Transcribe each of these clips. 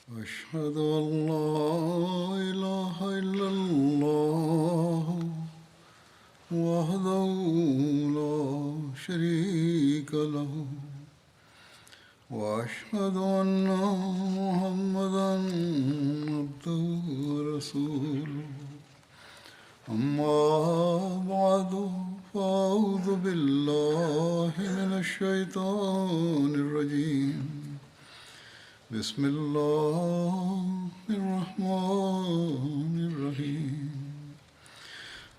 أشهد أن لا إله إلا الله وحده لا شريك له وأشهد أن محمدا عبده ورسوله أما بعد فأعوذ بالله من الشيطان الرجيم بسم الله الرحمن الرحيم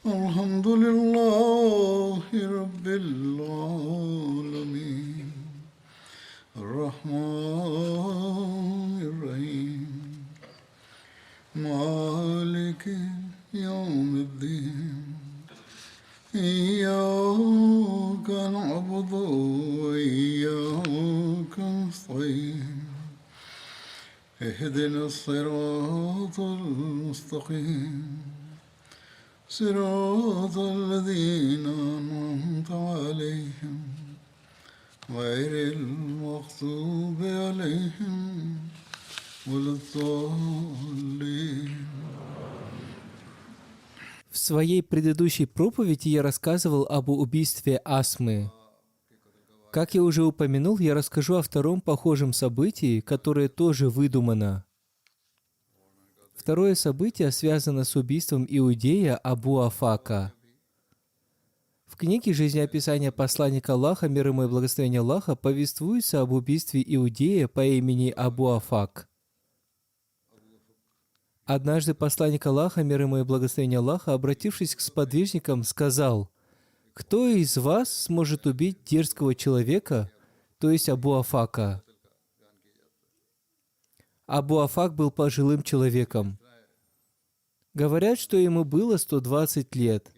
الحمد لله رب العالمين الرحمن الرحيم مالك يوم الدين إياك نعبد وإياك نستعين اهدنا الصراط المستقيم صراط الذين أنعمت عليهم غير المغضوب عليهم ولا الضالين. В своей предыдущей проповеди я рассказывал об убийстве Асмы. Как я уже упомянул, я расскажу о втором похожем событии, которое тоже выдумано. Второе событие связано с убийством иудея Абу Афака. В книге «Жизнеописание посланника Аллаха, мир ему и благословение Аллаха» повествуется об убийстве иудея по имени Абу Афак. Однажды посланник Аллаха, мир ему и благословение Аллаха, обратившись к сподвижникам, сказал: «Кто из вас сможет убить дерзкого человека, то есть Абу Афака?» Абу Афак был пожилым человеком. Говорят, что ему было 120 лет.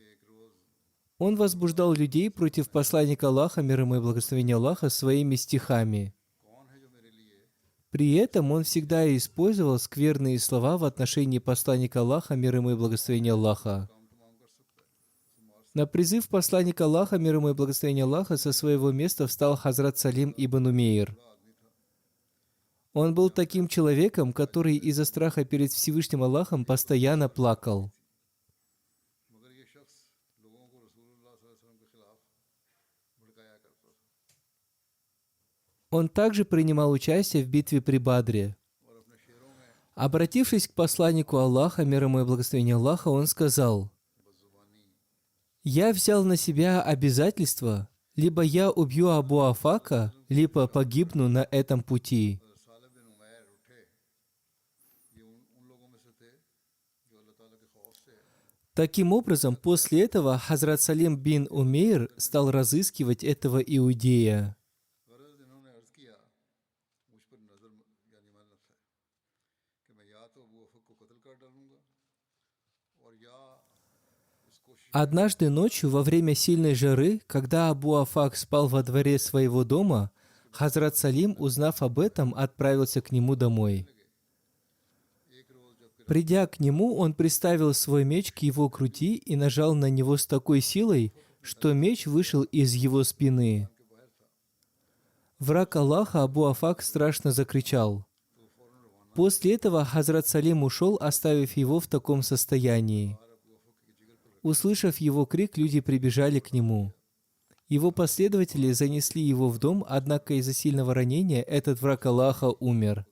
Он возбуждал людей против посланника Аллаха, мир ему и благословение Аллаха, своими стихами. При этом он всегда использовал скверные слова в отношении посланника Аллаха, мир ему и благословение Аллаха. На призыв посланника Аллаха, мир ему и благословение Аллаха, со своего места встал Хазрат Салим ибн Умейр. Он был таким человеком, который из-за страха перед Всевышним Аллахом постоянно плакал. Он также принимал участие в битве при Бадре. Обратившись к посланнику Аллаха, мир ему и благословение Аллаха, он сказал: «Я взял на себя обязательство, либо я убью Абу Афака, либо погибну на этом пути». Таким образом, после этого Хазрат Салим бин Умейр стал разыскивать этого иудея. Однажды ночью, во время сильной жары, когда Абу Афак спал во дворе своего дома, Хазрат Салим, узнав об этом, отправился к нему домой. Придя к нему, он приставил свой меч к его груди и нажал на него с такой силой, что меч вышел из его спины. Враг Аллаха Абу Афак страшно закричал. После этого Хазрат Салим ушел, оставив его в таком состоянии. Услышав его крик, люди прибежали к нему. Его последователи занесли его в дом, однако из-за сильного ранения этот враг Аллаха умер.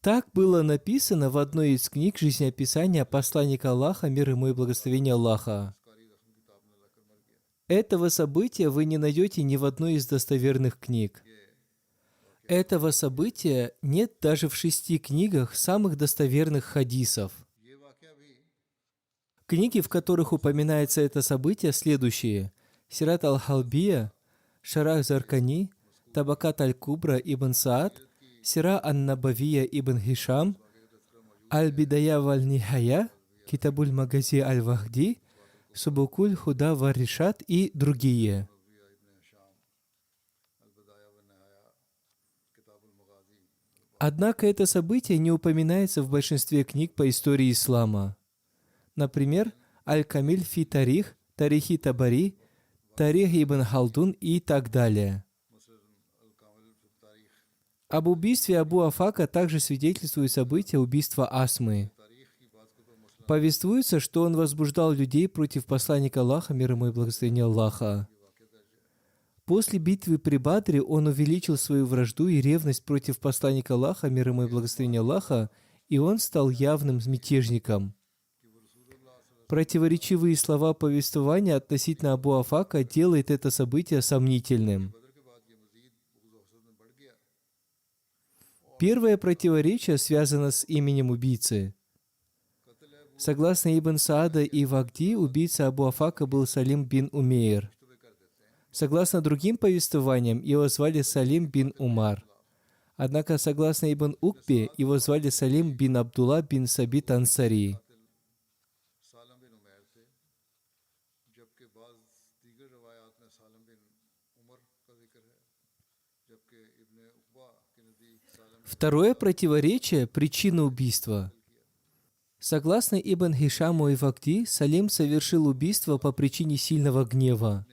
Так было написано в одной из книг жизнеописания посланника Аллаха, мир ему и благословение Аллаха. Этого события вы не найдете ни в одной из достоверных книг. Этого события нет даже в 6 книгах самых достоверных хадисов. Книги, в которых упоминается это событие, следующие: Сират аль-Халбия, Шарах Заркани, Табакат аль-Кубра ибн Саад, Сира ан-Набавия ибн Хишам, Аль-Бидая валь-Нихая, Китабуль Магази аль-Вахди, Субукуль Худа Варишат и другие. Однако это событие не упоминается в большинстве книг по истории ислама. Например, Аль-Камиль фи Тарих, Тарихи Табари, Тарих ибн Халдун и так далее. Об убийстве Абу Афака также свидетельствует событие убийства Асмы. Повествуется, что он возбуждал людей против посланника Аллаха, мир ему и благословения Аллаха. После битвы при Бадре он увеличил свою вражду и ревность против посланника Аллаха, мир ему и благословения Аллаха, и он стал явным мятежником. Противоречивые слова повествования относительно Абу Афака делает это событие сомнительным. Первое противоречие связано с именем убийцы. Согласно Ибн Саада и Вагди, убийца Абу Афака был Салим бин Умейр. Согласно другим повествованиям, его звали Салим бин Умар. Однако, согласно Ибн Укбе, его звали Салим бин Абдулла бин Сабит Ансари. Второе противоречие – причина убийства. Согласно Ибн Хишаму и Вакди, Салим совершил убийство по причине сильного гнева.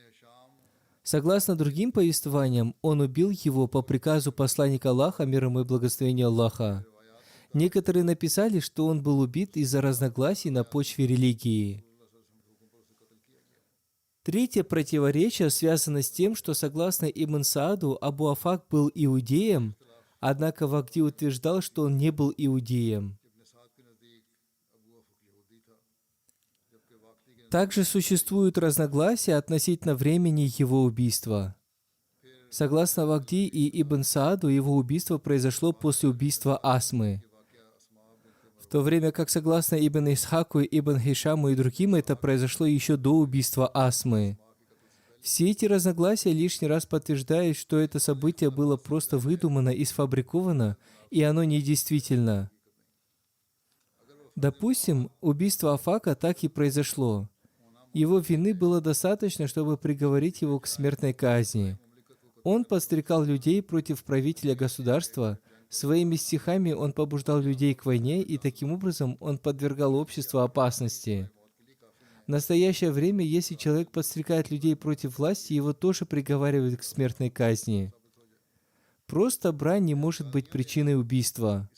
Согласно другим повествованиям, он убил его по приказу посланника Аллаха, мир ему и благословения Аллаха. Некоторые написали, что он был убит из-за разногласий на почве религии. Третье противоречие связано с тем, что согласно Ибн Сааду, Абу Афак был иудеем, однако Вакди утверждал, что он не был иудеем. Также существуют разногласия относительно времени его убийства. Согласно Вакди и Ибн Сааду, его убийство произошло после убийства Асмы, в то время как согласно Ибн Исхаку, Ибн Хишаму и другим это произошло еще до убийства Асмы. Все эти разногласия лишний раз подтверждают, что это событие было просто выдумано и сфабриковано, и оно недействительно. Допустим, убийство Афака так и произошло. Его вины было достаточно, чтобы приговорить его к смертной казни. Он подстрекал людей против правителя государства, своими стихами он побуждал людей к войне, и таким образом он подвергал общество опасности. В настоящее время, если человек подстрекает людей против власти, его тоже приговаривают к смертной казни. Просто брань не может быть причиной убийства.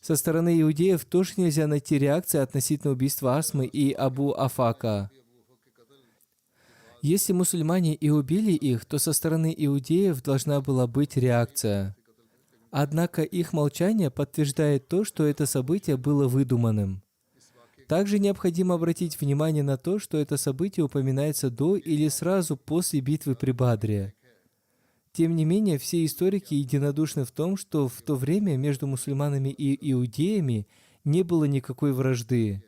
Со стороны иудеев тоже нельзя найти реакции относительно убийства Асмы и Абу Афака. Если мусульмане и убили их, то со стороны иудеев должна была быть реакция. Однако их молчание подтверждает то, что это событие было выдуманным. Также необходимо обратить внимание на то, что это событие упоминается до или сразу после битвы при Бадре. Тем не менее, все историки единодушны в том, что в то время между мусульманами и иудеями не было никакой вражды.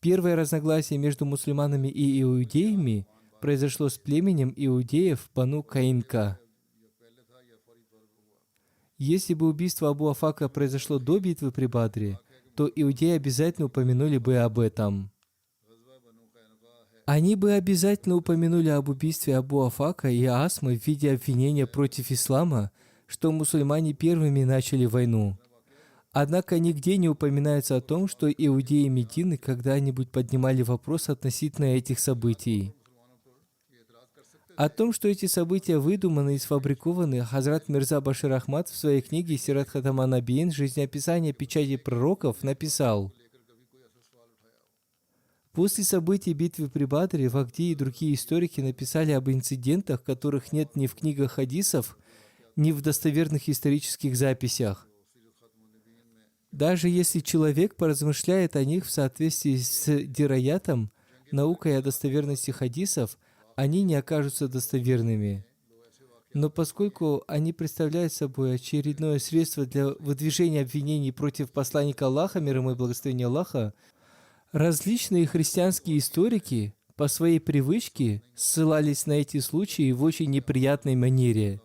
Первое разногласие между мусульманами и иудеями произошло с племенем иудеев Бану Каинка. Если бы убийство Абу Афака произошло до битвы при Бадре, то иудеи обязательно упомянули бы об этом. Они бы обязательно упомянули об убийстве Абу Афака и Асмы в виде обвинения против ислама, что мусульмане первыми начали войну. Однако нигде не упоминается о том, что иудеи Медины когда-нибудь поднимали вопрос относительно этих событий. О том, что эти события выдуманы и сфабрикованы, Хазрат Мирза Башир Ахмад в своей книге «Сират Хатама Набиин. Жизнеописание печати пророков» написал: после событий битвы при Бадре Вакди и другие историки написали об инцидентах, которых нет ни в книгах хадисов, ни в достоверных исторических записях. Даже если человек поразмышляет о них в соответствии с дираятом, наукой о достоверности хадисов, они не окажутся достоверными. Но поскольку они представляют собой очередное средство для выдвижения обвинений против посланника Аллаха, мир ему и благословения Аллаха, различные христианские историки по своей привычке ссылались на эти случаи в очень неприятной манере.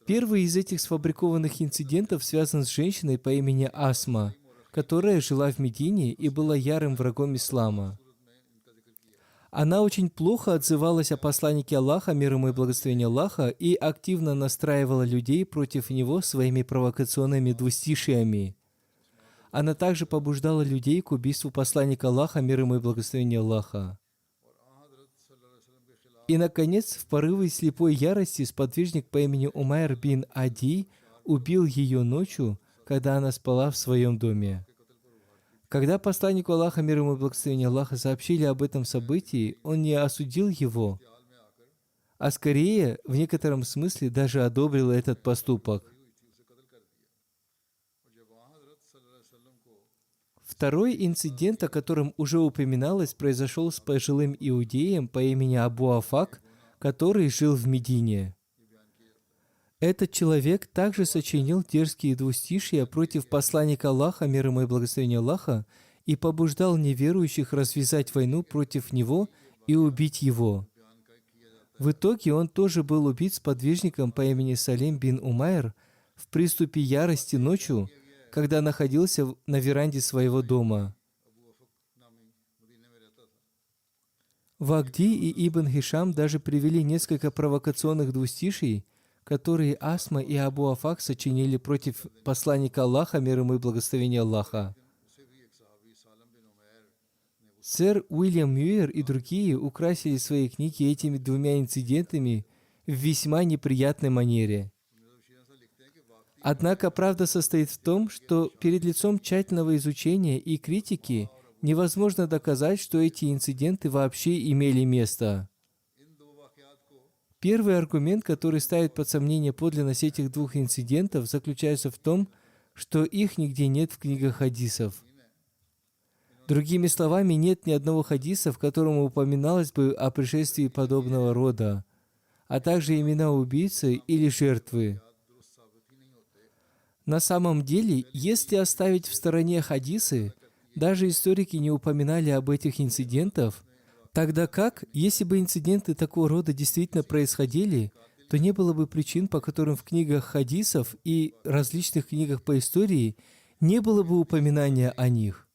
Первый из этих сфабрикованных инцидентов связан с женщиной по имени Асма, которая жила в Медине и была ярым врагом ислама. Она очень плохо отзывалась о посланнике Аллаха, мир ему и благословение Аллаха, и активно настраивала людей против него своими провокационными двустишиями. Она также побуждала людей к убийству посланника Аллаха, мир ему и благословение Аллаха. И, наконец, в порыве слепой ярости сподвижник по имени Умайр бин Ади убил ее ночью, когда она спала в своем доме. Когда посланнику Аллаха, мир ему и благословение Аллаха, сообщили об этом событии, он не осудил его, а скорее, в некотором смысле, даже одобрил этот поступок. Второй инцидент, о котором уже упоминалось, произошел с пожилым иудеем по имени Абу Афак, который жил в Медине. Этот человек также сочинил дерзкие двустишия против посланника Аллаха, мир ему и благословение Аллаха, и побуждал неверующих развязать войну против него и убить его. В итоге он тоже был убит сподвижником по имени Салим бин Умайр в приступе ярости ночью, когда находился на веранде своего дома. Вагди и Ибн Хишам даже привели несколько провокационных двустиший, которые Асма и Абу Афак сочинили против посланника Аллаха, мир ему и благословение Аллаха. Сэр Уильям Мюир и другие украсили свои книги этими двумя инцидентами в весьма неприятной манере. Однако правда состоит в том, что перед лицом тщательного изучения и критики невозможно доказать, что эти инциденты вообще имели место. Первый аргумент, который ставит под сомнение подлинность этих двух инцидентов, заключается в том, что их нигде нет в книгах хадисов. Другими словами, нет ни одного хадиса, в котором упоминалось бы о пришествии подобного рода, а также имена убийцы или жертвы. На самом деле, если оставить в стороне хадисы, даже историки не упоминали об этих инцидентах, тогда как, если бы инциденты такого рода действительно происходили, то не было бы причин, по которым в книгах хадисов и различных книгах по истории не было бы упоминания о них.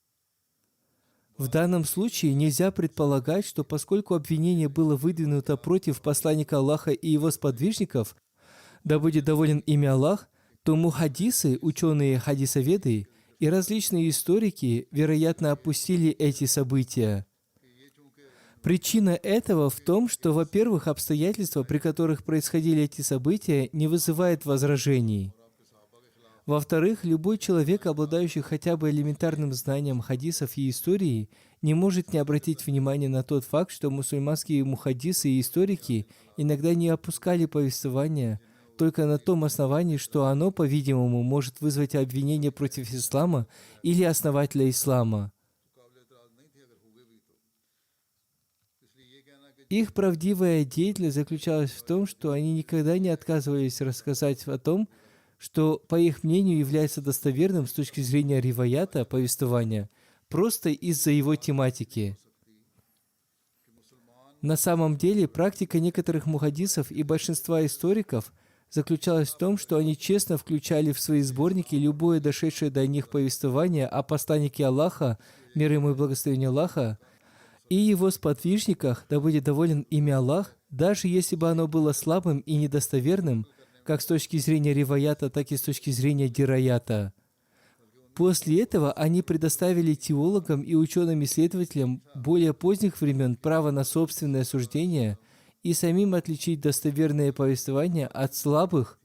В данном случае нельзя предполагать, что поскольку обвинение было выдвинуто против посланника Аллаха и его сподвижников, да будет доволен ими Аллах, то мухаддисы, ученые хадисоведы и различные историки, вероятно, опустили эти события. Причина этого в том, что, во-первых, обстоятельства, при которых происходили эти события, не вызывают возражений. Во-вторых, любой человек, обладающий хотя бы элементарным знанием хадисов и истории, не может не обратить внимания на тот факт, что мусульманские мухаддисы и историки иногда не опускали повествования только на том основании, что оно, по-видимому, может вызвать обвинение против ислама или основателя ислама. Их правдивая деятельность заключалась в том, что они никогда не отказывались рассказать о том, что, по их мнению, является достоверным с точки зрения риваята, повествования, просто из-за его тематики. На самом деле, практика некоторых мухаддисов и большинства историков заключалась в том, что они честно включали в свои сборники любое дошедшее до них повествование о посланнике Аллаха, мир ему и благословение Аллаха, и его сподвижниках, да будет доволен ими Аллах, даже если бы оно было слабым и недостоверным, как с точки зрения риваята, так и с точки зрения дираята. После этого они предоставили теологам и ученым-исследователям более поздних времен право на собственное суждение и самим отличить достоверное повествование от слабых.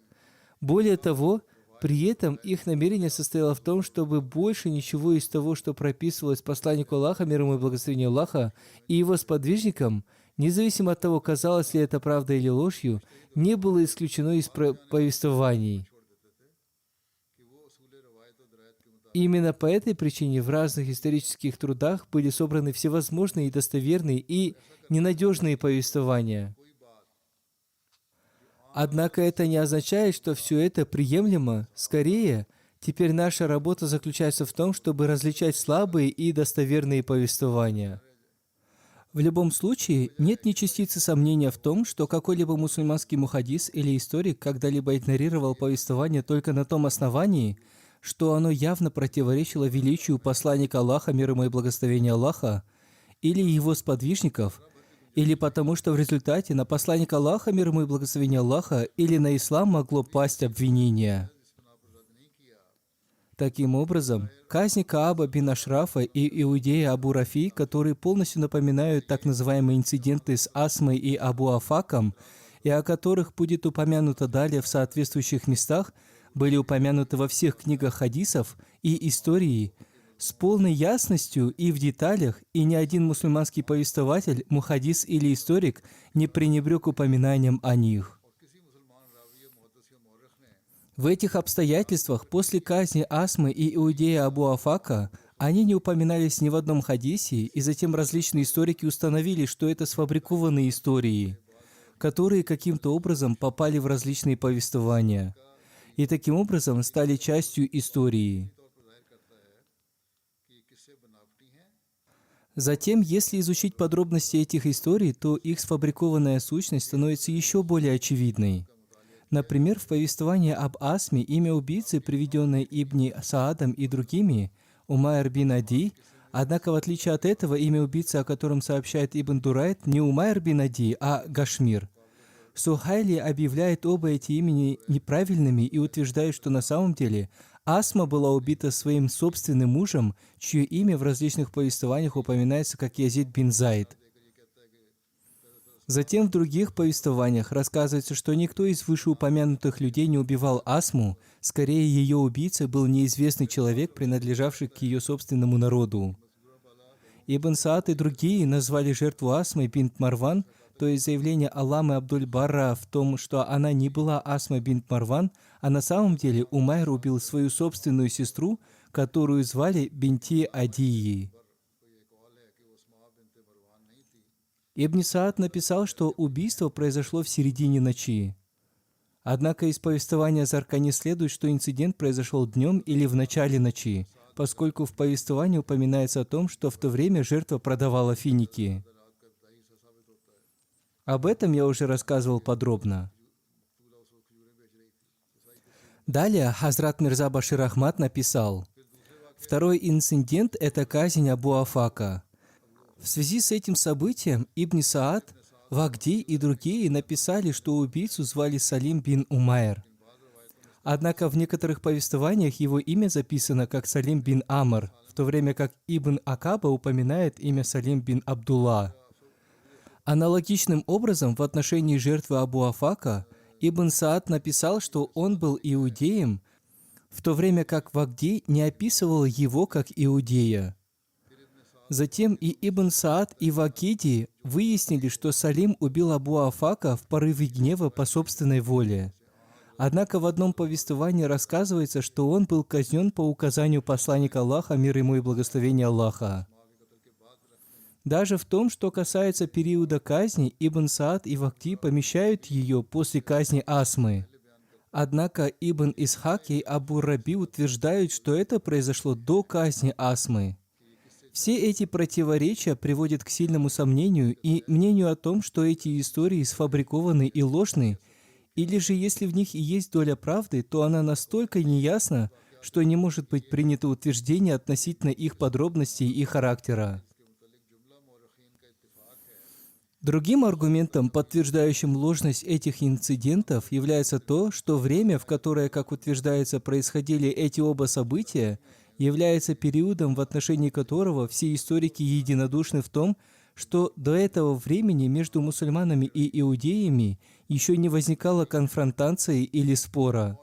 Более того, при этом их намерение состояло в том, чтобы больше ничего из того, что прописывалось посланнику Аллаха, мир ему и благословение Аллаха, и его сподвижникам, независимо от того, казалось ли это правдой или ложью, не было исключено из повествований. Именно по этой причине в разных исторических трудах были собраны всевозможные достоверные и ненадежные повествования. Однако это не означает, что все это приемлемо. Скорее, теперь наша работа заключается в том, чтобы различать слабые и достоверные повествования. В любом случае, нет ни частицы сомнения в том, что какой-либо мусульманский мухаддис или историк когда-либо игнорировал повествование только на том основании, что оно явно противоречило величию посланника Аллаха, мир ему и благословение Аллаха, или его сподвижников, или потому что в результате на посланника Аллаха, мир ему и благословение Аллаха, или на ислам могло пасть обвинение. Таким образом, казни Кааба бин Ашрафа и иудея Абу Рафи, которые полностью напоминают так называемые инциденты с Асмой и Абу Афаком, и о которых будет упомянуто далее в соответствующих местах, были упомянуты во всех книгах хадисов и истории с полной ясностью и в деталях, и ни один мусульманский повествователь, мухаддис или историк не пренебрег упоминанием о них. В этих обстоятельствах после казни Асмы и иудея Абу Афака они не упоминались ни в одном хадисе, и затем различные историки установили, что это сфабрикованные истории, которые каким-то образом попали в различные повествования, и таким образом стали частью истории. Затем, если изучить подробности этих историй, то их сфабрикованная сущность становится еще более очевидной. Например, в повествовании об Асме имя убийцы, приведенное Ибн Саадом и другими, Умайр бин Ади, однако в отличие от этого имя убийцы, о котором сообщает Ибн Дурайд, не Умайр бин Ади, а Гашмир. Сухайли объявляет оба эти имени неправильными и утверждает, что на самом деле Асма была убита своим собственным мужем, чье имя в различных повествованиях упоминается как Язид бин Зайд. Затем в других повествованиях рассказывается, что никто из вышеупомянутых людей не убивал Асму, скорее ее убийцей был неизвестный человек, принадлежавший к ее собственному народу. Ибн Саад и другие назвали жертву Асмы бинт Марван, то есть заявление Алламы Абдуль-Барра в том, что она не была Асма бинт Марван, а на самом деле Умайр убил свою собственную сестру, которую звали Бинти Адии. Ибн Саад написал, что убийство произошло в середине ночи. Однако из повествования Заркани следует, что инцидент произошел днем или в начале ночи, поскольку в повествовании упоминается о том, что в то время жертва продавала финики. Об этом я уже рассказывал подробно. Далее Хазрат Мирза Башир Ахмад написал: «Второй инцидент – это казнь Абу Афака. В связи с этим событием Ибн Саад, Вагди и другие написали, что убийцу звали Салим бин Умайр. Однако в некоторых повествованиях его имя записано как Салим бин Амр, в то время как Ибн Акаба упоминает имя Салим бин Абдулла. Аналогичным образом в отношении жертвы Абу Афака Ибн Саад написал, что он был иудеем, в то время как Вагди не описывал его как иудея. Затем и Ибн Саад, и Вакиди выяснили, что Салим убил Абу Афака в порыве гнева по собственной воле. Однако в одном повествовании рассказывается, что он был казнен по указанию посланника Аллаха, мир ему и благословение Аллаха. Даже в том, что касается периода казни, Ибн Саад и Вакти помещают ее после казни Асмы. Однако Ибн Исхак и Абу Раби утверждают, что это произошло до казни Асмы. Все эти противоречия приводят к сильному сомнению и мнению о том, что эти истории сфабрикованы и ложны, или же если в них и есть доля правды, то она настолько неясна, что не может быть принято утверждение относительно их подробностей и характера. Другим аргументом, подтверждающим ложность этих инцидентов, является то, что время, в которое, как утверждается, происходили эти оба события, является периодом, в отношении которого все историки единодушны в том, что до этого времени между мусульманами и иудеями еще не возникало конфронтации или спора.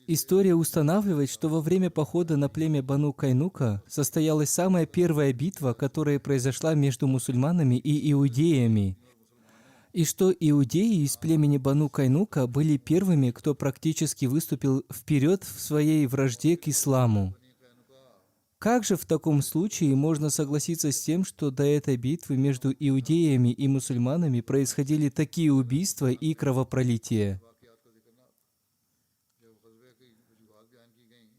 История устанавливает, что во время похода на племя Бану Кайнука состоялась самая первая битва, которая произошла между мусульманами и иудеями, и что иудеи из племени Бану Кайнука были первыми, кто практически выступил вперед в своей вражде к исламу. Как же в таком случае можно согласиться с тем, что до этой битвы между иудеями и мусульманами происходили такие убийства и кровопролития?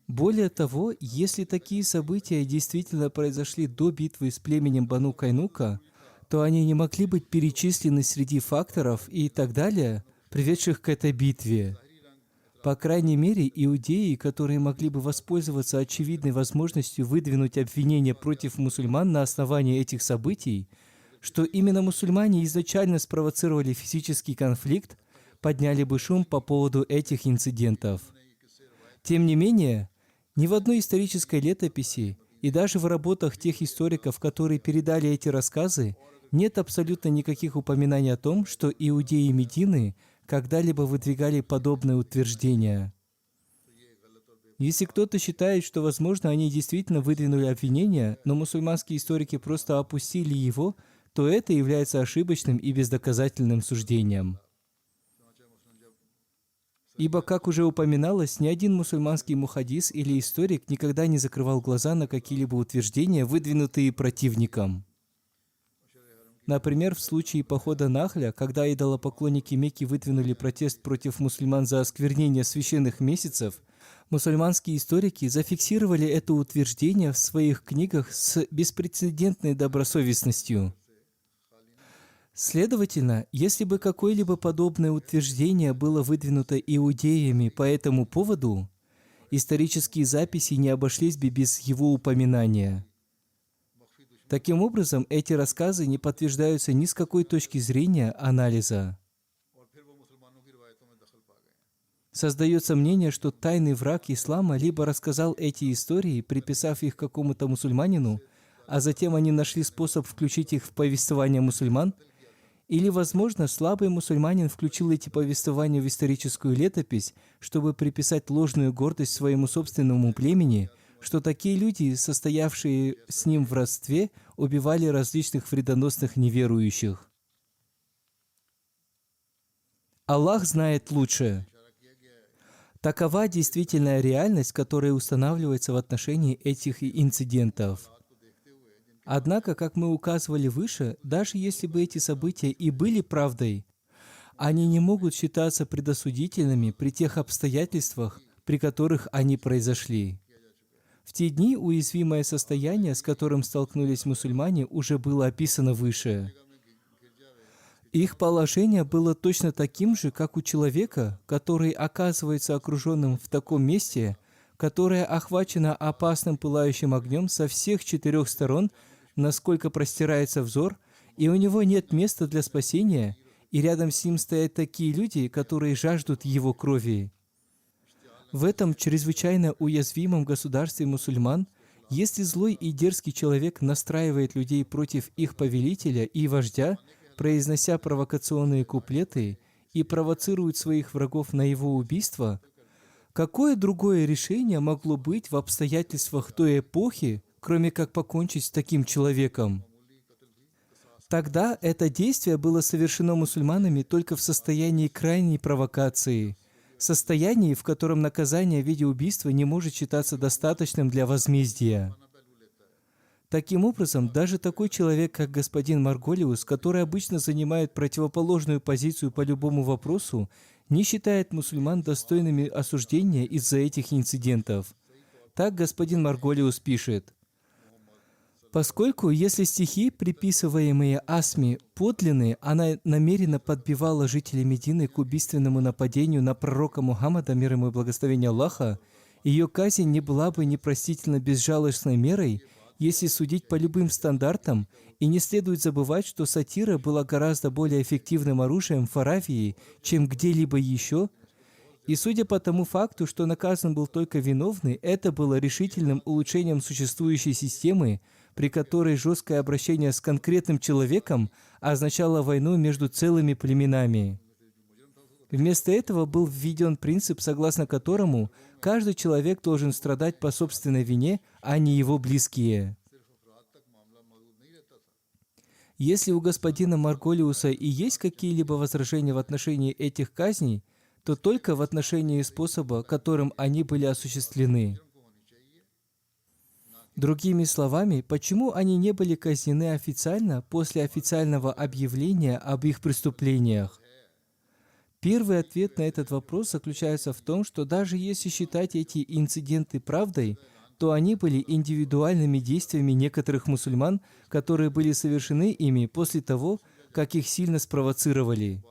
Более того, если такие события действительно произошли до битвы с племенем Бану Кайнука, то они не могли быть перечислены среди факторов и так далее, приведших к этой битве. По крайней мере, иудеи, которые могли бы воспользоваться очевидной возможностью выдвинуть обвинения против мусульман на основании этих событий, что именно мусульмане изначально спровоцировали физический конфликт, подняли бы шум по поводу этих инцидентов. Тем не менее, ни в одной исторической летописи и даже в работах тех историков, которые передали эти рассказы, нет абсолютно никаких упоминаний о том, что иудеи Медины когда-либо выдвигали подобные утверждения. Если кто-то считает, что, возможно, они действительно выдвинули обвинения, но мусульманские историки просто опустили его, то это является ошибочным и бездоказательным суждением. Ибо, как уже упоминалось, ни один мусульманский мухаддис или историк никогда не закрывал глаза на какие-либо утверждения, выдвинутые противником. Например, в случае похода Нахля, когда идолопоклонники Мекки выдвинули протест против мусульман за осквернение священных месяцев, мусульманские историки зафиксировали это утверждение в своих книгах с беспрецедентной добросовестностью. Следовательно, если бы какое-либо подобное утверждение было выдвинуто иудеями по этому поводу, исторические записи не обошлись бы без его упоминания. Таким образом, эти рассказы не подтверждаются ни с какой точки зрения анализа. Создается мнение, что тайный враг ислама либо рассказал эти истории, приписав их какому-то мусульманину, а затем они нашли способ включить их в повествование мусульман, или, возможно, слабый мусульманин включил эти повествования в историческую летопись, чтобы приписать ложную гордость своему собственному племени, что такие люди, состоявшие с ним в родстве, убивали различных вредоносных неверующих. Аллах знает лучше. Такова действительная реальность, которая устанавливается в отношении этих инцидентов. Однако, как мы указывали выше, даже если бы эти события и были правдой, они не могут считаться предосудительными при тех обстоятельствах, при которых они произошли. В те дни уязвимое состояние, с которым столкнулись мусульмане, уже было описано выше. Их положение было точно таким же, как у человека, который оказывается окруженным в таком месте, которое охвачено опасным пылающим огнем со всех 4 сторон, насколько простирается взор, и у него нет места для спасения, и рядом с ним стоят такие люди, которые жаждут его крови. В этом чрезвычайно уязвимом государстве мусульман, если злой и дерзкий человек настраивает людей против их повелителя и вождя, произнося провокационные куплеты и провоцирует своих врагов на его убийство, какое другое решение могло быть в обстоятельствах той эпохи, кроме как покончить с таким человеком? Тогда это действие было совершено мусульманами только в состоянии крайней провокации, состоянии, в котором наказание в виде убийства не может считаться достаточным для возмездия. Таким образом, даже такой человек, как господин Марголиус, который обычно занимает противоположную позицию по любому вопросу, не считает мусульман достойными осуждения из-за этих инцидентов. Так господин Марголиус пишет: «Поскольку, если стихи, приписываемые Асме, подлинные, она намеренно подбивала жителей Медины к убийственному нападению на пророка Мухаммада, мир ему и благословение Аллаха, ее казнь не была бы непростительно безжалостной мерой, если судить по любым стандартам, и не следует забывать, что сатира была гораздо более эффективным оружием в Аравии, чем где-либо еще, и судя по тому факту, что наказан был только виновный, это было решительным улучшением существующей системы, при которой жесткое обращение с конкретным человеком означало войну между целыми племенами. Вместо этого был введен принцип, согласно которому каждый человек должен страдать по собственной вине, а не его близкие. Если у господина Марголиуса и есть какие-либо возражения в отношении этих казней, то только в отношении способа, которым они были осуществлены. Другими словами, почему они не были казнены официально после официального объявления об их преступлениях? Первый ответ на этот вопрос заключается в том, что даже если считать эти инциденты правдой, то они были индивидуальными действиями некоторых мусульман, которые были совершены ими после того, как их сильно спровоцировали.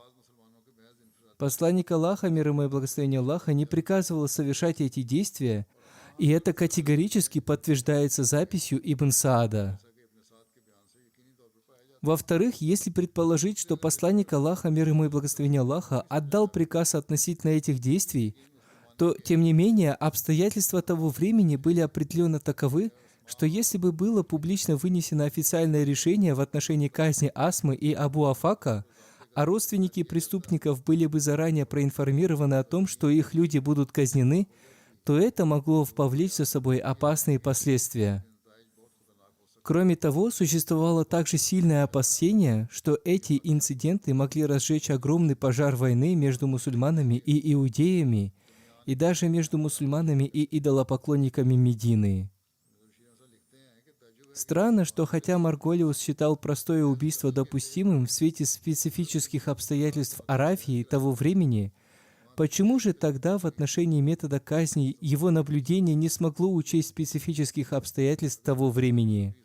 Посланник Аллаха, мир ему и благословение Аллаха, не приказывал совершать эти действия, и это категорически подтверждается записью Ибн Саада. Во-вторых, если предположить, что посланник Аллаха, мир ему и благословение Аллаха, отдал приказ относительно этих действий, то, тем не менее, обстоятельства того времени были определенно таковы, что если бы было публично вынесено официальное решение в отношении казни Асмы и Абу Афака, а родственники преступников были бы заранее проинформированы о том, что их люди будут казнены, то это могло повлечь за собой опасные последствия. Кроме того, существовало также сильное опасение, что эти инциденты могли разжечь огромный пожар войны между мусульманами и иудеями, и даже между мусульманами и идолопоклонниками Медины. Странно, что хотя Марголиус считал простое убийство допустимым в свете специфических обстоятельств Арафии того времени, почему же тогда в отношении метода казни его наблюдение не смогло учесть специфических обстоятельств того времени?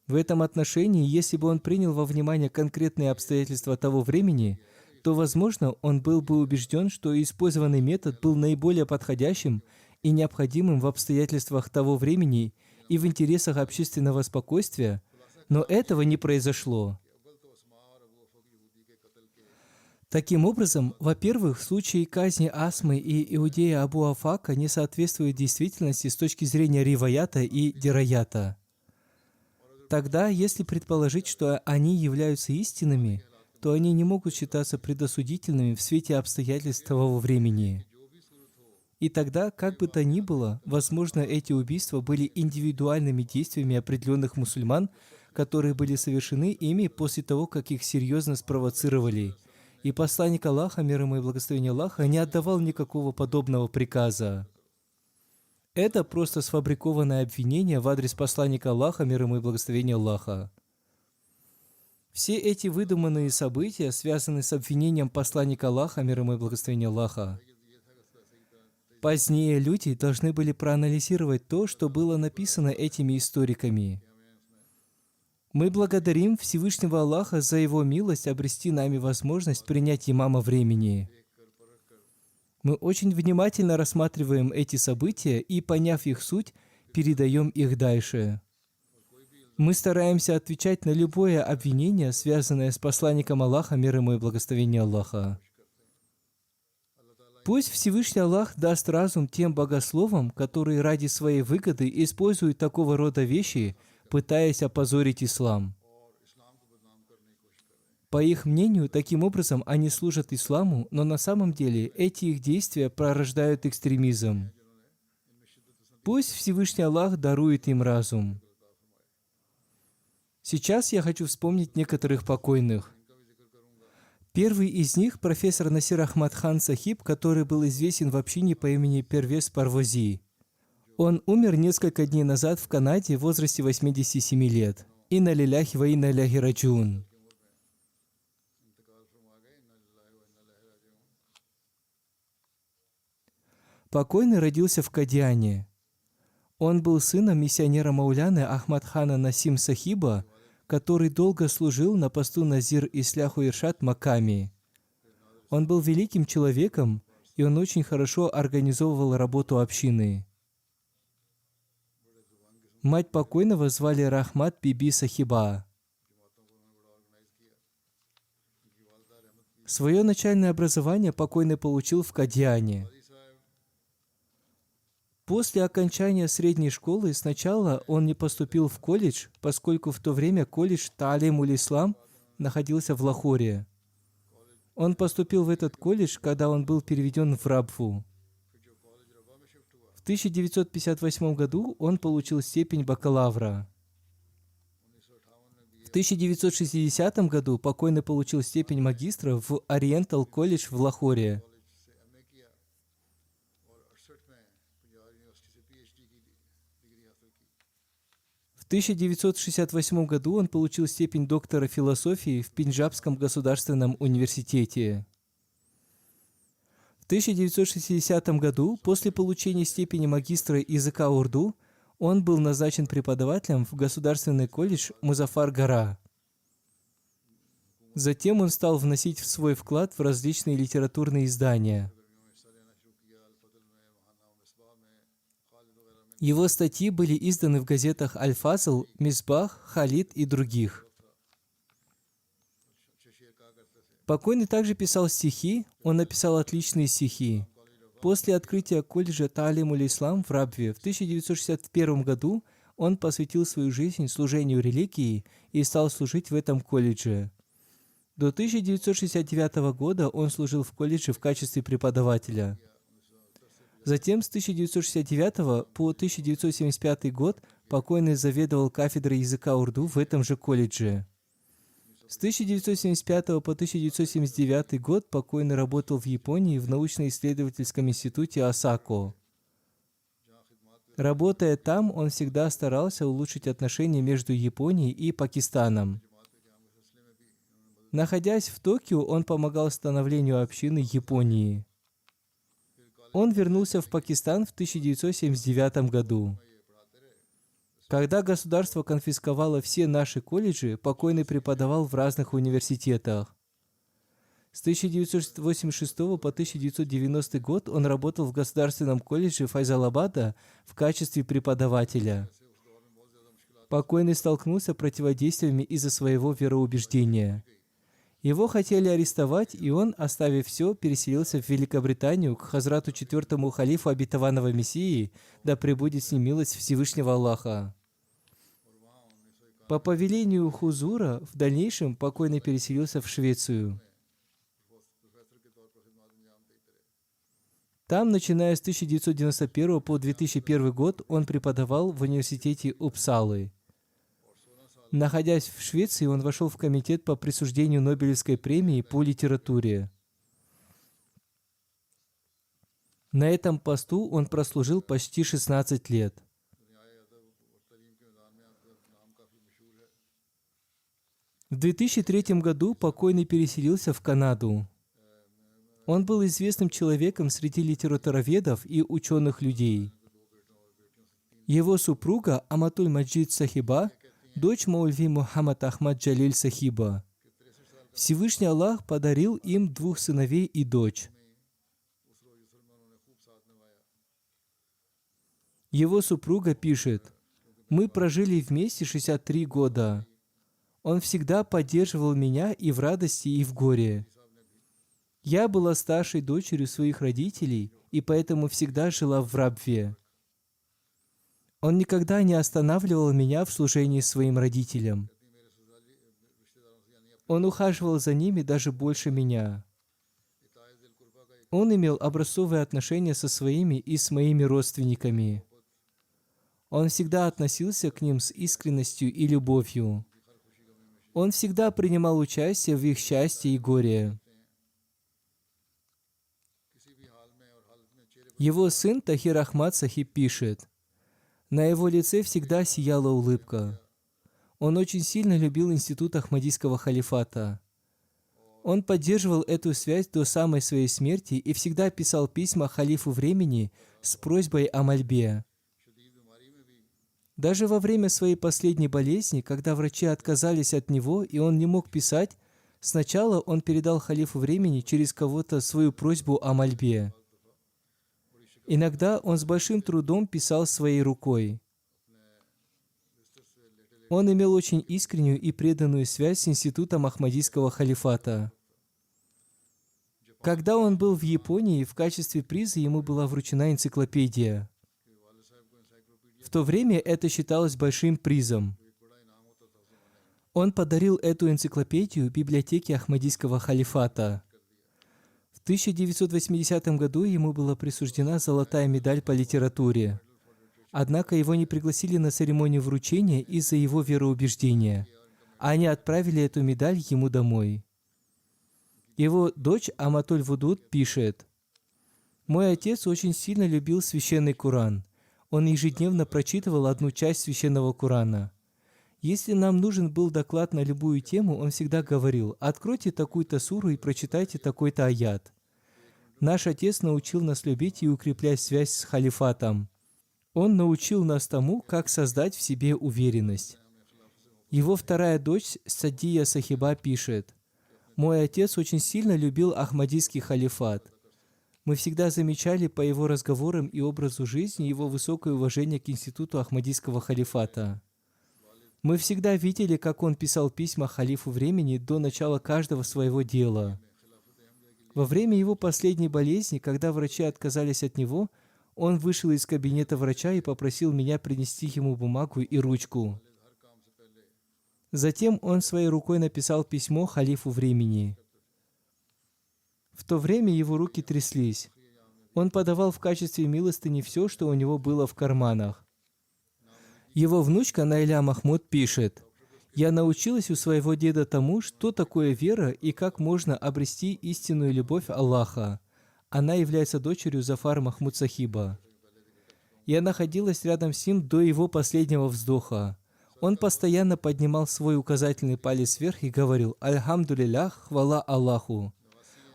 В этом отношении, если бы он принял во внимание конкретные обстоятельства того времени, то, возможно, он был бы убежден, что использованный метод был наиболее подходящим и необходимым в обстоятельствах того времени и в интересах общественного спокойствия, но этого не произошло. Таким образом, во-первых, в случае казни Асмы и иудея Абу Афака не соответствует действительности с точки зрения риваята и дираята. Тогда, если предположить, что они являются истинными, то они не могут считаться предосудительными в свете обстоятельств того времени. И тогда, как бы то ни было, возможно, эти убийства были индивидуальными действиями определенных мусульман, которые были совершены ими после того, как их серьезно спровоцировали. И посланник Аллаха, мир ему и благословение Аллаха, не отдавал никакого подобного приказа. Это просто сфабрикованное обвинение в адрес посланника Аллаха, мир ему и благословение Аллаха. Все эти выдуманные события связаны с обвинением посланника Аллаха, мир ему и благословение Аллаха. Позднее люди должны были проанализировать то, что было написано этими историками. Мы благодарим Всевышнего Аллаха за Его милость обрести нами возможность принять имама времени. Мы очень внимательно рассматриваем эти события и, поняв их суть, передаем их дальше. Мы стараемся отвечать на любое обвинение, связанное с посланником Аллаха, мир ему и благословение Аллаха. Пусть Всевышний Аллах даст разум тем богословам, которые ради своей выгоды используют такого рода вещи, пытаясь опозорить ислам. По их мнению, таким образом они служат исламу, но на самом деле эти их действия порождают экстремизм. Пусть Всевышний Аллах дарует им разум. Сейчас я хочу вспомнить некоторых покойных. Первый из них – профессор Насир Ахмад Хан Сахиб, который был известен в общине по имени Первес Парвози. Он умер несколько дней назад в Канаде в возрасте 87 лет. Инна лиляхи ва инна иляйхи раджиун. Покойный родился в Кадиане. Он был сыном миссионера Мауляны Ахмад-хана Насим Сахиба, который долго служил на посту Назир Исляху Иршад Маками. Он был великим человеком, и он очень хорошо организовывал работу общины. Мать покойного звали Рахмат Биби Сахиба. Свое начальное образование покойный получил в Кадиане. После окончания средней школы сначала он не поступил в колледж, поскольку в то время колледж Таалим-уль-Ислам находился в Лахоре. Он поступил в этот колледж, когда он был переведен в Рабву. В 1958 году он получил степень бакалавра. В 1960 году покойный получил степень магистра в Ориентал колледж в Лахоре. В 1968 году он получил степень доктора философии в Пенджабском государственном университете. В 1960 году, после получения степени магистра языка урду, он был назначен преподавателем в Государственный колледж Музаффар-Гара. Затем он стал вносить свой вклад в различные литературные издания. Его статьи были изданы в газетах «Аль-Фазл», «Мисбах», «Халид» и других. Покойный также писал стихи, он написал отличные стихи. После открытия колледжа Таалим-уль-Ислам в Рабве в 1961 году он посвятил свою жизнь служению религии и стал служить в этом колледже. До 1969 года он служил в колледже в качестве преподавателя. Затем с 1969 по 1975 год покойный заведовал кафедрой языка урду в этом же колледже. С 1975 по 1979 год покойный работал в Японии в научно-исследовательском институте Осако. Работая там, он всегда старался улучшить отношения между Японией и Пакистаном. Находясь в Токио, он помогал становлению общины Японии. Он вернулся в Пакистан в 1979 году. Когда государство конфисковало все наши колледжи, покойный преподавал в разных университетах. С 1986 по 1990 год он работал в Государственном колледже Файзалабада в качестве преподавателя. Покойный столкнулся с противодействиями из-за своего вероубеждения. Его хотели арестовать, и он, оставив все, переселился в Великобританию к Хазрату IV халифу обетованного Мессии, да пребудет с ним милость Всевышнего Аллаха. По повелению Хузура в дальнейшем покойный переселился в Швецию. Там, начиная с 1991 по 2001 год, он преподавал в университете Упсалы. Находясь в Швеции, он вошел в комитет по присуждению Нобелевской премии по литературе. На этом посту он прослужил почти 16 лет. В 2003 году покойный переселился в Канаду. Он был известным человеком среди литературоведов и ученых людей. Его супруга Аматуль Маджид Сахиба, дочь Маульви Мухаммад Ахмад Джалиль Сахиба. Всевышний Аллах подарил им 2 сыновей и дочь. Его супруга пишет: «Мы прожили вместе 63 года. Он всегда поддерживал меня и в радости, и в горе. Я была старшей дочерью своих родителей, и поэтому всегда жила в рабстве. Он никогда не останавливал меня в служении своим родителям. Он ухаживал за ними даже больше меня. Он имел образцовые отношения со своими и с моими родственниками. Он всегда относился к ним с искренностью и любовью. Он всегда принимал участие в их счастье и горе. Его сын Тахир Ахмад Сахиб пишет: на его лице всегда сияла улыбка. Он очень сильно любил институт Ахмадийского халифата. Он поддерживал эту связь до самой своей смерти и всегда писал письма халифу времени с просьбой о мольбе. Даже во время своей последней болезни, когда врачи отказались от него и он не мог писать, сначала он передал халифу времени через кого-то свою просьбу о мольбе. Иногда он с большим трудом писал своей рукой. Он имел очень искреннюю и преданную связь с институтом Ахмадийского халифата. Когда он был в Японии, в качестве приза ему была вручена энциклопедия. В то время это считалось большим призом. Он подарил эту энциклопедию библиотеке Ахмадийского халифата. В 1980 году ему была присуждена золотая медаль по литературе. Однако его не пригласили на церемонию вручения из-за его вероубеждения. Они отправили эту медаль ему домой. Его дочь Аматуль Вудуд пишет: «Мой отец очень сильно любил священный Коран. Он ежедневно прочитывал одну часть священного Корана. Если нам нужен был доклад на любую тему, он всегда говорил: откройте такую-то суру и прочитайте такой-то аят. Наш отец научил нас любить и укреплять связь с халифатом. Он научил нас тому, как создать в себе уверенность». Его вторая дочь Садия Сахиба пишет: «Мой отец очень сильно любил Ахмадийский халифат. Мы всегда замечали по его разговорам и образу жизни его высокое уважение к институту Ахмадийского халифата. Мы всегда видели, как он писал письма халифу времени до начала каждого своего дела. Во время его последней болезни, когда врачи отказались от него, он вышел из кабинета врача и попросил меня принести ему бумагу и ручку. Затем он своей рукой написал письмо халифу времени. В то время его руки тряслись. Он подавал в качестве милостыни все, что у него было в карманах. Его внучка Найля Махмуд пишет: «Я научилась у своего деда тому, что такое вера и как можно обрести истинную любовь Аллаха. Она является дочерью Зафар Махмуд Сахиба. Я находилась рядом с ним до его последнего вздоха. Он постоянно поднимал свой указательный палец вверх и говорил: «Альхамдулиллях, хвала Аллаху».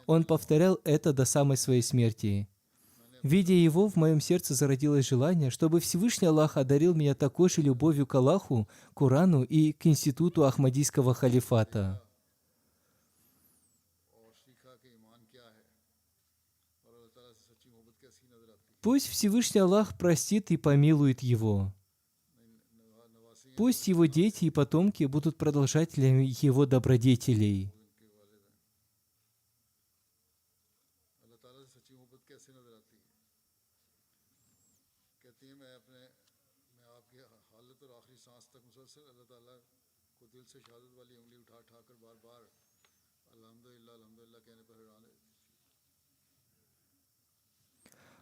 Он повторял это до самой своей смерти. Видя его, в моем сердце зародилось желание, чтобы Всевышний Аллах одарил меня такой же любовью к Аллаху, Корану и к институту Ахмадийского халифата. Пусть Всевышний Аллах простит и помилует его. Пусть его дети и потомки будут продолжателями его добродетелей.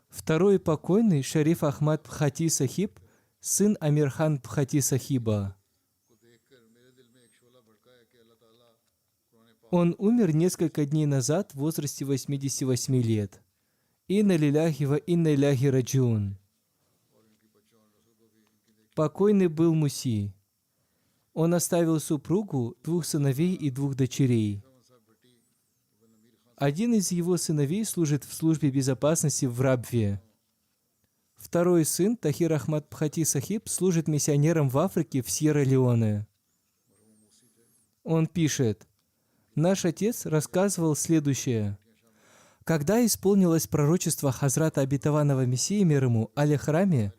Второй покойный Шариф Ахмад Бхати Сахиб, сын Амирхан Бхати Сахиба. Он умер несколько дней назад в возрасте 88 лет. Инна лиляхи ва инна иляхи раджиун. Покойный был Муси. Он оставил супругу, 2 сыновей и 2 дочерей. Один из его сыновей служит в службе безопасности в Рабве. Второй сын, Тахир Ахмад Бхати Сахиб, служит миссионером в Африке, в Сьерра-Леоне. Он пишет: «Наш отец рассказывал следующее. Когда исполнилось пророчество Хазрата Обетованного Мессии, мир ему, Аль-Храме,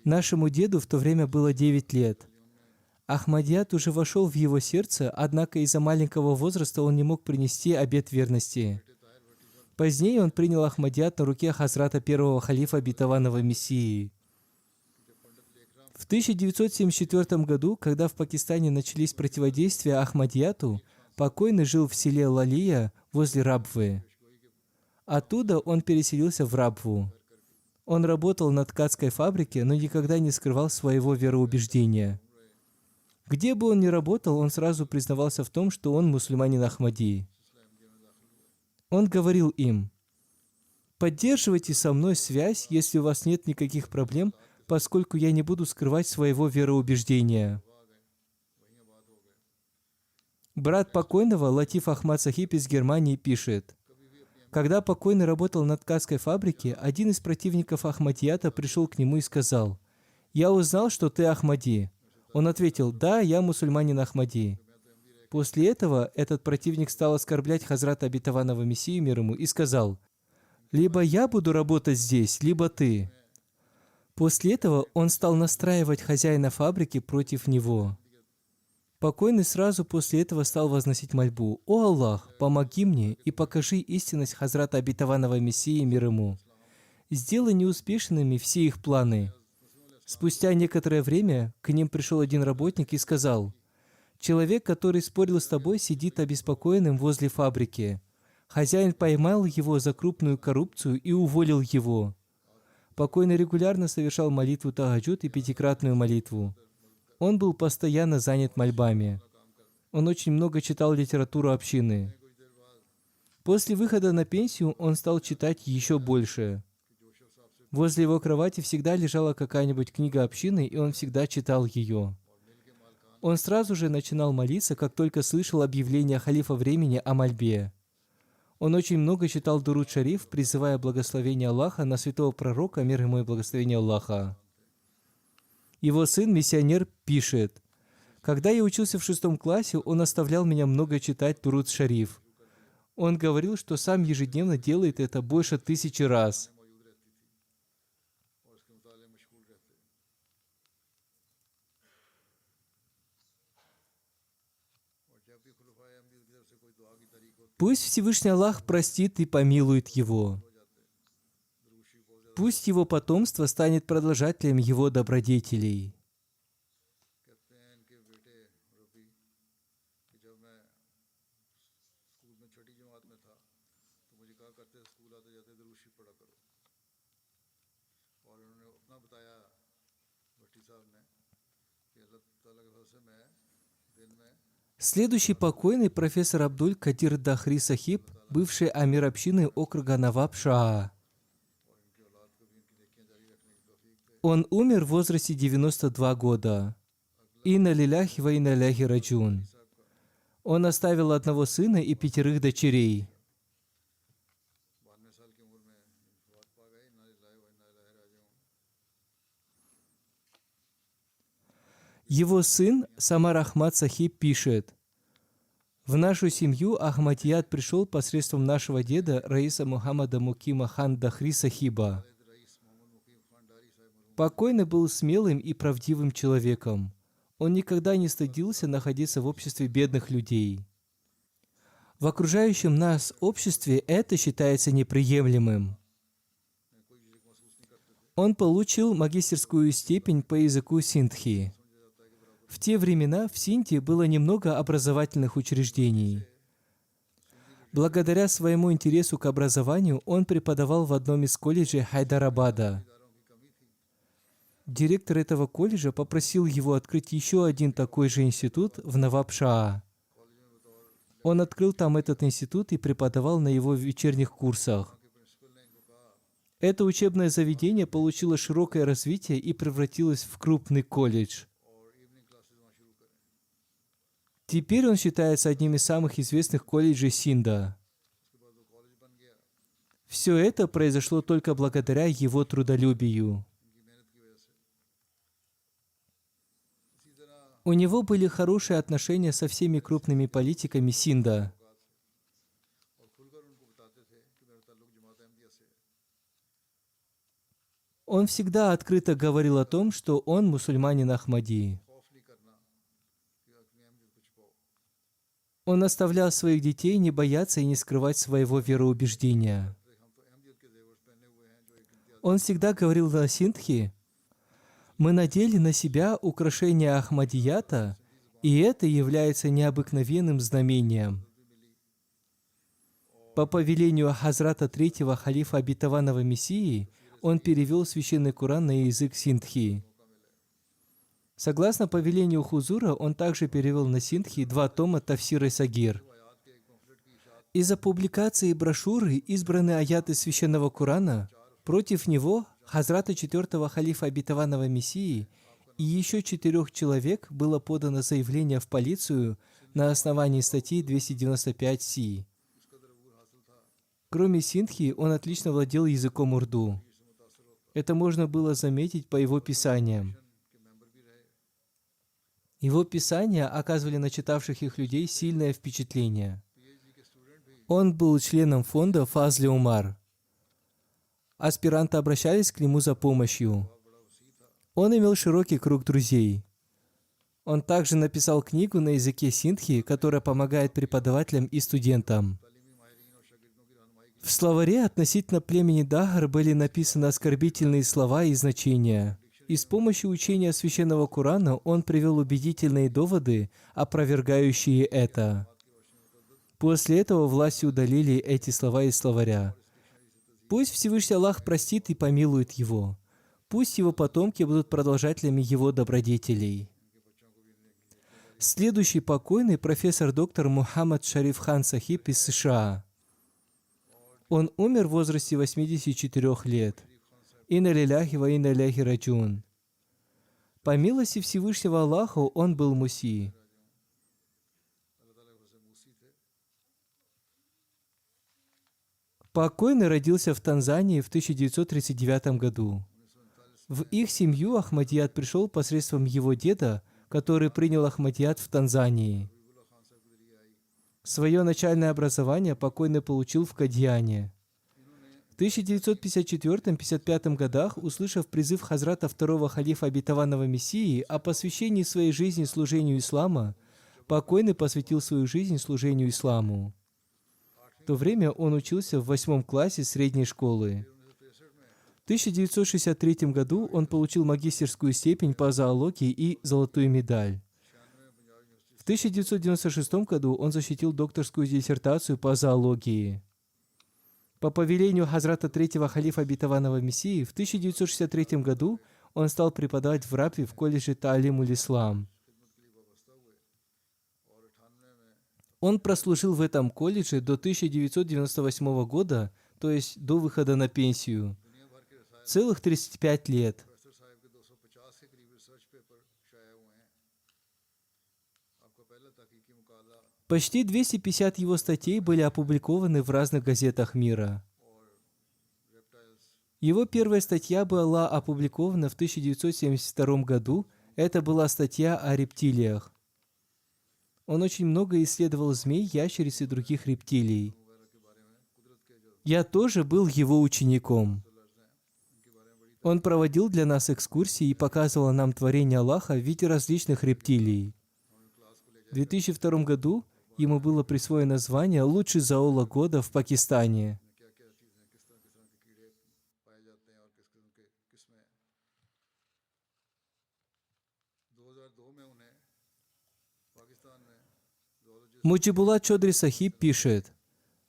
нашему деду в то время было 9 лет. Ахмадият уже вошел в его сердце, однако из-за маленького возраста он не мог принести обет верности. Позднее он принял Ахмадият на руке Хазрата первого халифа Обетованного Мессии. В 1974 году, когда в Пакистане начались противодействия Ахмадияту, покойный жил в селе Лалия возле Рабвы. Оттуда он переселился в Рабву. Он работал на ткацкой фабрике, но никогда не скрывал своего вероубеждения. Где бы он ни работал, он сразу признавался в том, что он мусульманин Ахмади. Он говорил им: «Поддерживайте со мной связь, если у вас нет никаких проблем, поскольку я не буду скрывать своего вероубеждения». Брат покойного Латиф Ахмад Сахиб из Германии пишет: «Когда покойный работал на ткацкой фабрике, один из противников Ахмадията пришел к нему и сказал: «Я узнал, что ты Ахмади». Он ответил: «Да, я мусульманин Ахмади». После этого этот противник стал оскорблять Хазрата Обетованного Мессию, мир ему, и сказал: «Либо я буду работать здесь, либо ты». После этого он стал настраивать хозяина фабрики против него. Покойный сразу после этого стал возносить мольбу: «О Аллах, помоги мне и покажи истинность Хазрата Обетованного Мессии, мир ему. Сделай неуспешными все их планы». Спустя некоторое время к ним пришел один работник и сказал: «Человек, который спорил с тобой, сидит обеспокоенным возле фабрики. Хозяин поймал его за крупную коррупцию и уволил его». Покойный регулярно совершал молитву тахаджуд и 5-кратную молитву. Он был постоянно занят мольбами. Он очень много читал литературу общины. После выхода на пенсию он стал читать еще больше. Возле его кровати всегда лежала какая-нибудь книга общины, и он всегда читал ее. Он сразу же начинал молиться, как только слышал объявление халифа времени о мольбе. Он очень много читал Дуруд Шариф, призывая благословение Аллаха на святого пророка, мир ему и благословение Аллаха. Его сын, миссионер, пишет: «Когда я учился в 6 классе, он оставлял меня много читать Дуруд Шариф. Он говорил, что сам ежедневно делает это больше 1000 раз. Пусть Всевышний Аллах простит и помилует его. Пусть его потомство станет продолжателем его добродетелей. कहते हैं इनके बेटे रफ़ी कि जब मैं स्कूल में छठी जमात में था तो मुझे कहा करते स्कूल आते जाते दरूशी पढ़ा करो और उन्होंने अपना बताया भट्टी साहब ने कि अल्लाह ताला के फजल से मैं दिन में Следующий покойный профессор Абдуль Кадир Дахри Сахиб, бывший амир общины округа Наваб Шаа. Он умер в возрасте 92 года. Инна лиляхи ва инна иляйхи раджун. Он оставил одного сына и 5 дочерей. 92 साल की उम्र में वफात पा गए इन्ना लिल्लाहि व इन्ना इलैहि राजिऊन। Его сын Самар Ахмад Сахиб пишет: «В нашу семью Ахмадият пришел посредством нашего деда Раиса Мухаммада Мукима хан Дахри Сахиба. Покойный был смелым и правдивым человеком. Он никогда не стыдился находиться в обществе бедных людей. В окружающем нас обществе это считается неприемлемым. Он получил магистерскую степень по языку синдхи. В те времена в Синде было немного образовательных учреждений. Благодаря своему интересу к образованию он преподавал в одном из колледжей Хайдарабада. Директор этого колледжа попросил его открыть еще один такой же институт в Наваб Шаа. Он открыл там этот институт и преподавал на его вечерних курсах. Это учебное заведение получило широкое развитие и превратилось в крупный колледж. Теперь он считается одним из самых известных колледжей Синда. Все это произошло только благодаря его трудолюбию. У него были хорошие отношения со всеми крупными политиками Синда. Он всегда открыто говорил о том, что он мусульманин Ахмади. Он наставлял своих детей не бояться и не скрывать своего вероубеждения. Он всегда говорил на синдхи: «Мы надели на себя украшение Ахмадията, и это является необыкновенным знамением». По повелению Хазрата третьего халифа обетованного Мессии, он перевел священный Коран на язык синдхи. Согласно повелению Хузура, он также перевел на синдхи 2 тома Тафсира Сагир. Из-за публикации брошюры «Избранные аяты священного Корана» против него, Хазрата 4-го халифа обетованного Мессии, и еще 4 человек было подано заявление в полицию на основании статьи 295 Си. Кроме синдхи, он отлично владел языком урду. Это можно было заметить по его писаниям. Его писания оказывали на читавших их людей сильное впечатление. Он был членом фонда Фазли Умар. Аспиранты обращались к нему за помощью. Он имел широкий круг друзей. Он также написал книгу на языке синдхи, которая помогает преподавателям и студентам. В словаре относительно племени Дагар были написаны оскорбительные слова и значения. И с помощью учения священного Корана он привел убедительные доводы, опровергающие это. После этого власти удалили эти слова из словаря. Пусть Всевышний Аллах простит и помилует его. Пусть его потомки будут продолжателями его добродетелей. Следующий покойный профессор доктор Мухаммад Шариф Хан Сахиб из США. Он умер в возрасте 84 лет. Инна лиляхи ва инна иляйхи раджун. По милости Всевышнего Аллаха он был муси. Покойный родился в Танзании в 1939 году. В их семью Ахмадият пришел посредством его деда, который принял Ахмадият в Танзании. Свое начальное образование покойный получил в Кадьяне. В 1954-55 годах, услышав призыв Хазрата второго халифа обетованного Мессии о посвящении своей жизни служению ислама, покойный посвятил свою жизнь служению исламу. В то время он учился в 8 классе средней школы. В 1963 году он получил магистерскую степень по зоологии и золотую медаль. В 1996 году он защитил докторскую диссертацию по зоологии. По повелению Хазрата третьего халифа обетованного Мессии в 1963 году он стал преподавать в Рабве в колледже Таалим-уль-Ислам. Он прослужил в этом колледже до 1998 года, то есть до выхода на пенсию, целых 35 лет. Почти 250 его статей были опубликованы в разных газетах мира. Его первая статья была опубликована в 1972 году. Это была статья о рептилиях. Он очень много исследовал змей, ящериц и других рептилий. Я тоже был его учеником. Он проводил для нас экскурсии и показывал нам творение Аллаха в виде различных рептилий. В 2002 году ему было присвоено звание «Лучший зоолог года» в Пакистане. Муджибулат Чодри Сахиб пишет: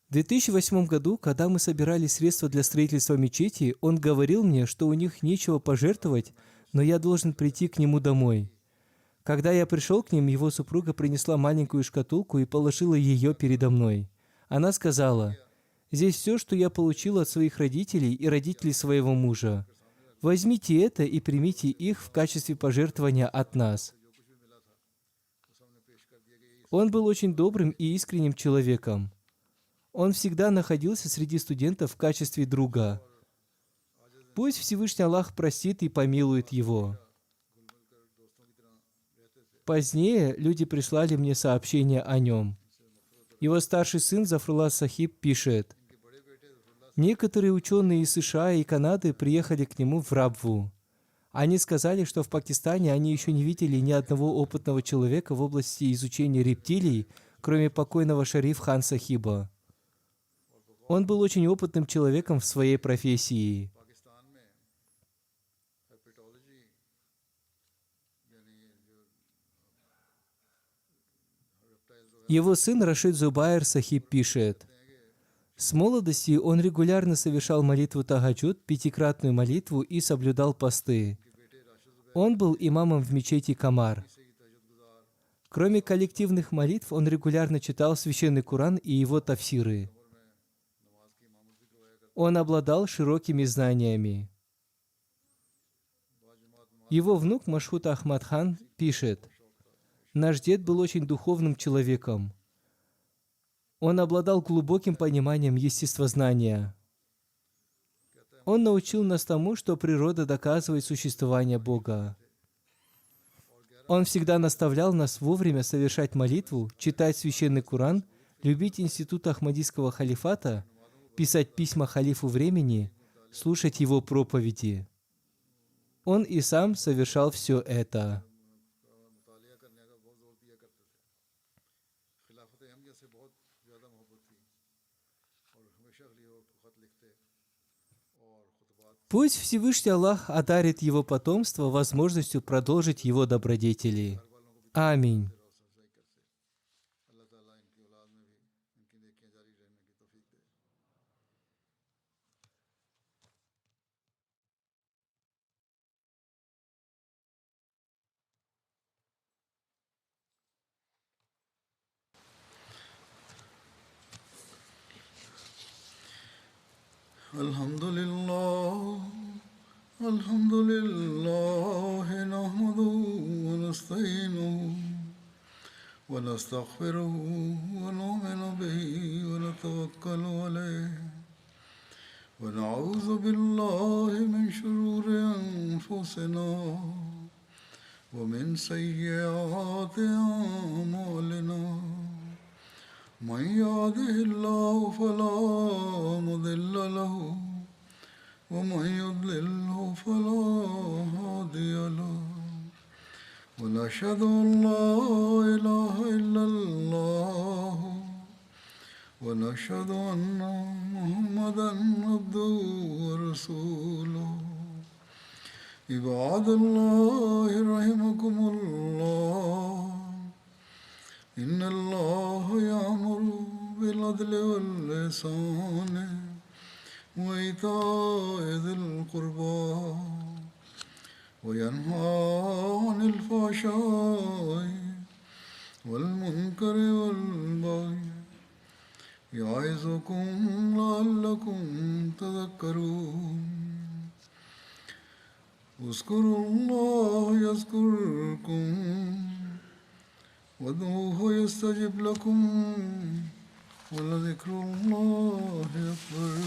в 2008 году, когда мы собирали средства для строительства мечети, он говорил мне, что у них нечего пожертвовать, но я должен прийти к нему домой. Когда я пришел к ним, его супруга принесла маленькую шкатулку и положила ее передо мной. Она сказала: «Здесь все, что я получила от своих родителей и родителей своего мужа. Возьмите это и примите их в качестве пожертвования от нас». Он был очень добрым и искренним человеком. Он всегда находился среди студентов в качестве друга. Пусть Всевышний Аллах простит и помилует его. Позднее люди прислали мне сообщение о нем. Его старший сын Зафрулlah Сахиб пишет: некоторые ученые из США и Канады приехали к нему в Рабву. Они сказали, что в Пакистане они еще не видели ни одного опытного человека в области изучения рептилий, кроме покойного Шариф Хан Сахиба. Он был очень опытным человеком в своей профессии. Его сын Рашид Зубайр Сахиб пишет: с молодости он регулярно совершал молитву Тахаджуд, пятикратную молитву, и соблюдал посты. Он был имамом в мечети Камар. Кроме коллективных молитв, он регулярно читал Священный Коран и его тафсиры. Он обладал широкими знаниями. Его внук Машхуд Ахмад хан пишет: наш дед был очень духовным человеком. Он обладал глубоким пониманием естествознания. Он научил нас тому, что природа доказывает существование Бога. Он всегда наставлял нас вовремя совершать молитву, читать Священный Коран, любить институт Ахмадийского халифата, писать письма халифу времени, слушать его проповеди. Он и сам совершал все это. Пусть Всевышний Аллах одарит его потомство возможностью продолжить его добродетели. Аминь. Alhamdulillah, alhamdulillah, nahmaduhu wa nasta'inuhu wa nastaghfiruhu wa nu'minu bihi wa natawakkalu alayhi wa na'udhu billahi min shururi anfusina wa min sayyiati a'malina. من يهده الله فلا مضل له ومن يضلله فلا هادي له ونشهد أن لا إله إلا الله ونشهد أن محمدا عبده ورسوله عباد الله رحمكم الله إن الله يأمر بالعدل والإحسان وإيتاء ذي القربى وينهى عن الفحشاء والمنكر والبغي يعظكم لعلكم تذكرون اذكروا الله يذكركم وادعوه يستجب لكم ولذكر الله أكبر